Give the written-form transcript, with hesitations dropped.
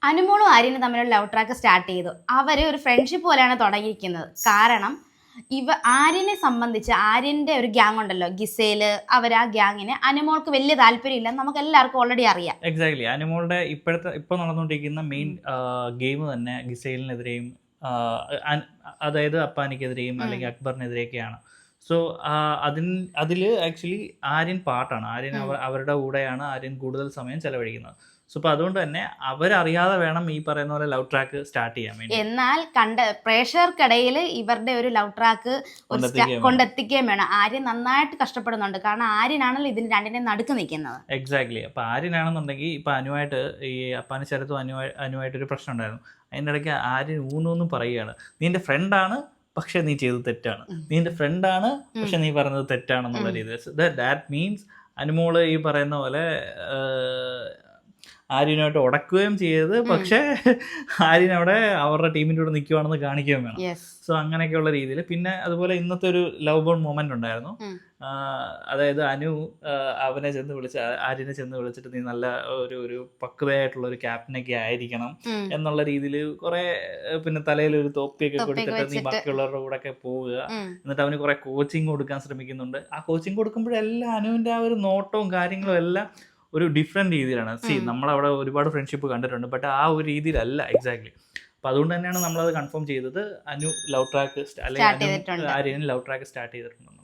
അനുമോളും ആര്യനും തമ്മിലുള്ള love track start ചെയ്തു. അവര് ഒരു ഫ്രണ്ട്ഷിപ്പ് പോലെയാണ് തുടങ്ങിയിരിക്കുന്നത്. കാരണം ആര്യനെ സംബന്ധിച്ച് ആര്യന്റെ ഒരു ഗ്യാങ് ഉണ്ടല്ലോ, ഗിസേല്, അവർ ആ ഗ്യാങ്ങിന് അനുമോൾക്ക് വലിയ താല്പര്യമില്ല, നമുക്ക് എല്ലാവർക്കും ഓൾറെഡി അറിയാം. എക്സാക്ട്ലി. അനുമോളുടെ ഇപ്പൊ നടന്നുകൊണ്ടിരിക്കുന്ന മെയിൻ ഗെയിം തന്നെ ഗിസൈലിനെതിരെയും അതായത് അപ്പാനിക്കെതിരെയും അല്ലെങ്കിൽ അക്ബറിനെതിരെയൊക്കെയാണ്. സോ അതില് ആക്ച്വലി ആര്യൻ പാർട്ടാണ്. ആര്യൻ അവരുടെ കൂടെയാണ് ആര്യൻ കൂടുതൽ സമയം ചെലവഴിക്കുന്നത്. സോ അപ്പോൾ അതുകൊണ്ട് തന്നെ അവരറിയാതെ വേണം ഈ പറയുന്ന പോലെ ലവ് ട്രാക്ക് സ്റ്റാർട്ട് ചെയ്യാൻ വേണ്ടി. എന്നാൽ പ്രേക്ഷകർക്കിടയിൽ ഇവരുടെ ഒരു ലവ് ട്രാക്ക് കൊണ്ടെത്തിക്കുകയും വേണം. ആര്യൻ നന്നായിട്ട് കഷ്ടപ്പെടുന്നുണ്ട്. കാരണം ആര്യനാണല്ലോ ഇതിന് രണ്ടിനെ നടുക്ക് നിൽക്കുന്നത്. എക്സാക്ട്ലി. അപ്പൊ ആര്യനാണെന്നുണ്ടെങ്കിൽ ഇപ്പൊ അനുവായിട്ട് ഈ അപ്പാനി ശരത്തും അനുവായിട്ടൊരു പ്രശ്നം ഉണ്ടായിരുന്നു. അതിൻ്റെ ഇടയ്ക്ക് ആര്യൻ ഊന്നൊന്നും പറയുകയാണ്, നീ എൻ്റെ ഫ്രണ്ടാണ് പക്ഷെ നീ ചെയ്തത് തെറ്റാണ്, നീ എൻ്റെ ഫ്രണ്ടാണ് പക്ഷെ നീ പറഞ്ഞത് തെറ്റാണെന്നുള്ള രീതിയിൽ. ദാറ്റ് മീൻസ് അനുമോള് ഈ പറയുന്ന പോലെ ആര്യനുമായിട്ട് ഉടക്കുകയും ചെയ്തത്, പക്ഷേ ആര്യൻ അവിടെ അവരുടെ ടീമിൻ്റെ കൂടെ നിൽക്കുവാണെന്ന് കാണിക്കുകയും വേണം. സോ അങ്ങനെയൊക്കെയുള്ള രീതിയിൽ. പിന്നെ അതുപോലെ ഇന്നത്തെ ഒരു ലവ് ബോൺ മൊമെന്റ് ഉണ്ടായിരുന്നു. അതായത് ആര്യനെ ചെന്ന് വിളിച്ചിട്ട് നീ നല്ല ഒരു പക്വതയായിട്ടുള്ള ഒരു ക്യാപ്റ്റനൊക്കെ ആയിരിക്കണം എന്നുള്ള രീതിയിൽ കുറെ, പിന്നെ തലയിൽ ഒരു തോപ്പിയൊക്കെ കൊടുത്തിട്ട് നീ ബാക്കിയുള്ളവരുടെ കൂടെ ഒക്കെ പോവുക, എന്നിട്ട് അവന് കുറെ കോച്ചിങ് കൊടുക്കാൻ ശ്രമിക്കുന്നുണ്ട്. ആ കോച്ചിങ് കൊടുക്കുമ്പോഴെല്ലാം അനുവിന്റെ ആ ഒരു നോട്ടവും കാര്യങ്ങളും എല്ലാം ഒരു ഡിഫറെന്റ് രീതിയിലാണ്. നമ്മളവിടെ ഒരുപാട് ഫ്രണ്ട്ഷിപ്പ് കണ്ടിട്ടുണ്ട്, ബട്ട് ആ ഒരു രീതിയിലല്ല എക്സാക്ട്ലി. അപ്പൊ അതുകൊണ്ട് തന്നെയാണ് നമ്മളത് കൺഫേം ചെയ്തത് അനു ലവ് ട്രാക്ക് അല്ലെങ്കിൽ ആര്യൻ ലവ് ട്രാക്ക് സ്റ്റാർട്ട് ചെയ്തിട്ടുണ്ട്.